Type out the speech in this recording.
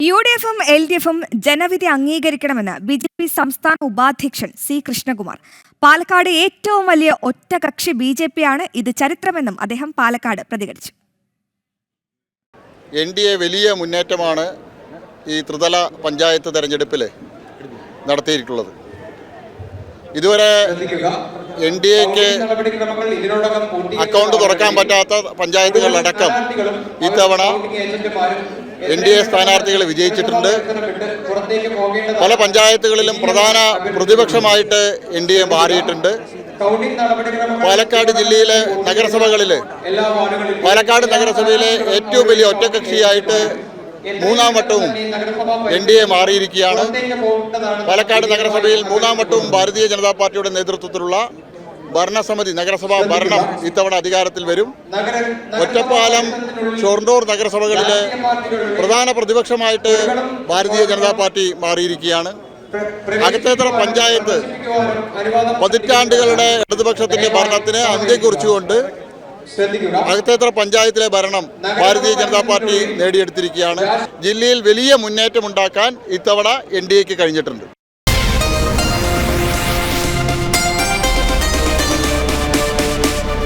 UDF-ഉം LDF-ഉം ജനവിധി അംഗീകരിക്കണമെന്ന് BJP സംസ്ഥാന ഉപാധ്യക്ഷൻ C. കൃഷ്ണകുമാർ. പാലക്കാട് ഏറ്റവും വലിയ ഒറ്റകക്ഷി BJP-യാണ്, ഇത് ചരിത്രമെന്നും അദ്ദേഹം പാലക്കാട് പ്രതികരിച്ചു. NDA വലിയ മുന്നേറ്റമാണ് ഈ ത്രിതല പഞ്ചായത്ത് തെരഞ്ഞെടുപ്പിൽ നടത്തിയിട്ടുള്ളത്. ഇതുവരെ NDAക്ക് അക്കൗണ്ട് തുറക്കാൻ പറ്റാത്ത പഞ്ചായത്തുകളിലടക്കം ഇത്തവണ NDA സ്ഥാനാർത്ഥികൾ വിജയിച്ചിട്ടുണ്ട്. പല പഞ്ചായത്തുകളിലും പ്രധാന പ്രതിപക്ഷമായിട്ട് NDA മാറിയിട്ടുണ്ട്. പാലക്കാട് ജില്ലയിലെ നഗരസഭകളിൽ പാലക്കാട് നഗരസഭയിലെ ഏറ്റവും വലിയ ഒറ്റകക്ഷിയായിട്ട് മൂന്നാം വട്ടവും NDA മാറിയിരിക്കുകയാണ്. പാലക്കാട് നഗരസഭയിൽ മൂന്നാം വട്ടവും ഭാരതീയ ജനതാ പാർട്ടിയുടെ നേതൃത്വത്തിലുള്ള ഭരണസമിതി നഗരസഭാ ഭരണം ഇത്തവണ അധികാരത്തിൽ വരും. ഒറ്റപ്പാലം, ഷൊർണൂർ നഗരസഭകളിലെ പ്രധാന പ്രതിപക്ഷമായിട്ട് ഭാരതീയ ജനതാ പാർട്ടി മാറിയിരിക്കുകയാണ്. അകത്തേത്തറ പഞ്ചായത്ത് പതിറ്റാണ്ടുകളുടെ ഇടതുപക്ഷത്തിന്റെ ഭരണത്തിന് അന്ത്യം കുറിച്ചുകൊണ്ട് അകത്തേത്തറ പഞ്ചായത്തിലെ ഭരണം ഭാരതീയ ജനതാ പാർട്ടി നേടിയെടുത്തിരിക്കുകയാണ്. ജില്ലയിൽ വലിയ മുന്നേറ്റമുണ്ടാക്കാൻ ഇത്തവണ NDAക്ക് കഴിഞ്ഞിട്ടുണ്ട്.